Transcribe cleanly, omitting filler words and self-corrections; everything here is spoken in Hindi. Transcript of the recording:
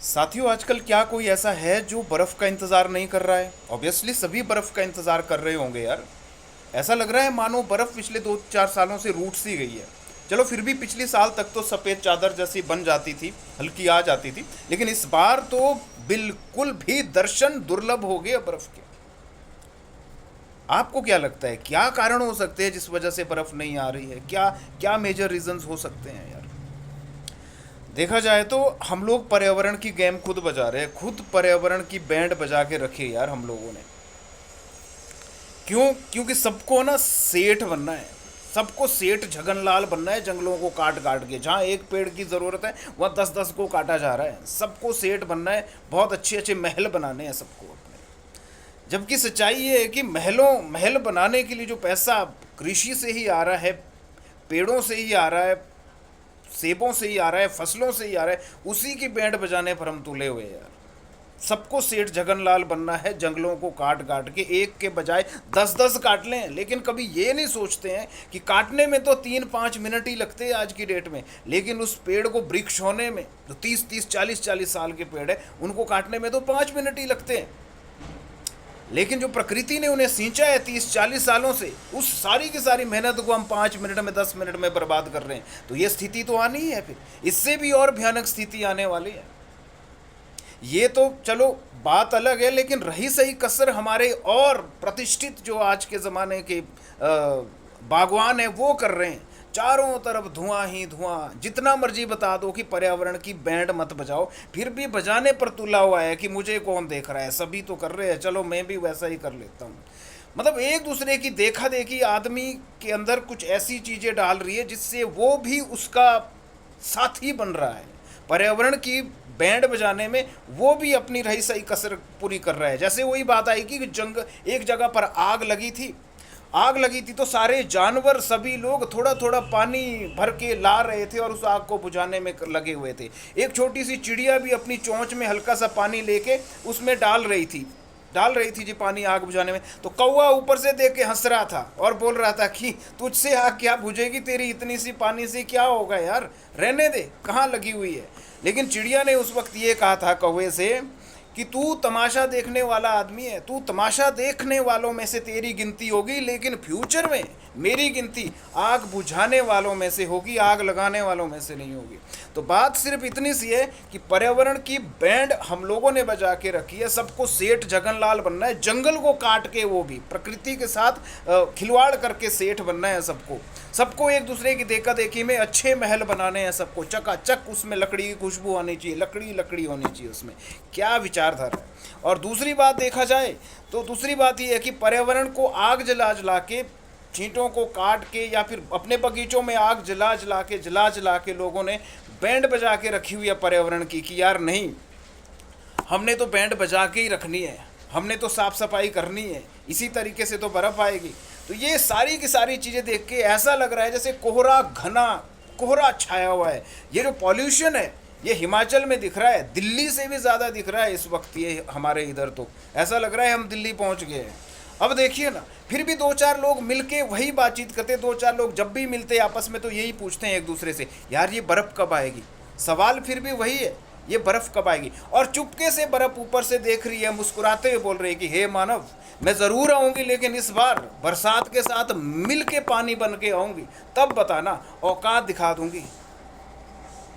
साथियों, आजकल क्या कोई ऐसा है जो बर्फ़ का इंतज़ार नहीं कर रहा है? ऑब्वियसली सभी बर्फ़ का इंतज़ार कर रहे होंगे यार। ऐसा लग रहा है मानो बर्फ़ पिछले 2-4 सालों से रूठ सी गई है। चलो फिर भी पिछले साल तक तो सफ़ेद चादर जैसी बन जाती थी, हल्की आ जाती थी, लेकिन इस बार तो बिल्कुल भी दर्शन दुर्लभ हो गए बर्फ़ के। आपको क्या लगता है, क्या कारण हो सकते हैं जिस वजह से बर्फ़ नहीं आ रही है? क्या क्या मेजर रीजंस हो सकते हैं यार? देखा जाए तो हम लोग पर्यावरण की गेम खुद बजा रहे हैं, खुद पर्यावरण की बैंड बजा के रखी है यार हम लोगों ने। क्यों? क्योंकि सबको ना सेठ बनना है, सबको सेठ झगनलाल बनना है, जंगलों को काट काट के। जहाँ एक पेड़ की ज़रूरत है वहाँ 10-10 को काटा जा रहा है। सबको सेठ बनना है, बहुत अच्छे अच्छे महल बनाने हैं सबको अपने। जबकि सच्चाई ये है कि महल बनाने के लिए जो पैसा कृषि से ही आ रहा है, पेड़ों से ही आ रहा है, सेबों से ही आ रहा है, फसलों से ही आ रहा है, उसी की बैंड बजाने पर हम तुले हुए हैं यार। सबको सेठ जगनलाल बनना है, जंगलों को काट काट के, एक के बजाय 10-10 काट लें। लेकिन कभी ये नहीं सोचते हैं कि काटने में तो 3-5 मिनट ही लगते हैं आज की डेट में, लेकिन उस पेड़ को वृक्ष होने में, जो 30-30 40-40 साल के पेड़ है, उनको काटने में तो 5 मिनट ही लगते हैं। लेकिन जो प्रकृति ने उन्हें सींचा है 30-40 सालों से, उस सारी की सारी मेहनत को हम 5 मिनट में, 10 मिनट में बर्बाद कर रहे हैं। तो ये स्थिति तो आनी ही है, फिर इससे भी और भयानक स्थिति आने वाली है। ये तो चलो बात अलग है, लेकिन रही सही कसर हमारे और प्रतिष्ठित जो आज के ज़माने के बागवान हैं वो कर रहे हैं। चारों तरफ धुआं ही धुआं। जितना मर्जी बता दो कि पर्यावरण की बैंड मत बजाओ, फिर भी बजाने पर तुला हुआ है कि मुझे कौन देख रहा है, सभी तो कर रहे हैं, चलो मैं भी वैसा ही कर लेता हूँ। मतलब एक दूसरे की देखा देखी आदमी के अंदर कुछ ऐसी चीज़ें डाल रही है जिससे वो भी उसका साथी बन रहा है। पर्यावरण की बैंड बजाने में वो भी अपनी रही सही कसर पूरी कर रहा है। जैसे वही बात आई कि एक जगह पर आग लगी थी, आग लगी थी तो सारे जानवर, सभी लोग थोड़ा थोड़ा पानी भर के ला रहे थे और उस आग को बुझाने में लगे हुए थे। एक छोटी सी चिड़िया भी अपनी चोंच में हल्का सा पानी लेके उसमें डाल रही थी जी पानी आग बुझाने में। तो कौवा ऊपर से देख के हंस रहा था और बोल रहा था कि तुझसे आग क्या बुझेगी, तेरी इतनी सी पानी से क्या होगा यार, रहने दे, कहाँ लगी हुई है। लेकिन चिड़िया ने उस वक्त ये कहा था कौवे से कि तू तमाशा देखने वाला आदमी है, तू तमाशा देखने वालों में से तेरी गिनती होगी, लेकिन फ्यूचर में मेरी गिनती आग बुझाने वालों में से होगी, आग लगाने वालों में से नहीं होगी। तो बात सिर्फ इतनी सी है कि पर्यावरण की बैंड हम लोगों ने बजा के रखी है। सबको सेठ जगनलाल बनना है, जंगल को काट के, वो भी प्रकृति के साथ खिलवाड़ करके सेठ बनना है सबको। सबको एक दूसरे की देखा देखी में अच्छे महल बनाने हैं सबको, चकाचक उसमें लकड़ी की खुशबू आनी चाहिए, लकड़ी लकड़ी होनी चाहिए उसमें। क्या विचारधारा है। और दूसरी बात देखा जाए तो दूसरी बात यह है कि पर्यावरण को आग जला जला के, चींटों को काट के, या फिर अपने बगीचों में आग जला जला के लोगों ने बैंड बजा के रखी हुई है पर्यावरण की कि यार नहीं, हमने तो बैंड बजा के ही रखनी है, हमने तो साफ सफाई करनी है, इसी तरीके से तो बर्फ़ आएगी। तो ये सारी की सारी चीज़ें देख के ऐसा लग रहा है जैसे कोहरा छाया हुआ है। ये जो पॉल्यूशन है ये हिमाचल में दिख रहा है, दिल्ली से भी ज़्यादा दिख रहा है इस वक्त। ये हमारे इधर तो ऐसा लग रहा है हम दिल्ली पहुंच गए हैं। अब देखिए ना, फिर भी 2-4 लोग मिलके वही बातचीत करते, 2-4 लोग जब भी मिलते आपस में तो यही पूछते हैं एक दूसरे से, यार ये बर्फ़ कब आएगी। सवाल फिर भी वही है, ये बर्फ़ कब आएगी। और चुपके से बर्फ़ ऊपर से देख रही है, मुस्कुराते हुए बोल रही है कि हे मानव, मैं ज़रूर आऊँगी, लेकिन इस बार बरसात के साथ मिल के पानी बन के आऊँगी, तब बताना, औकात दिखा दूँगी।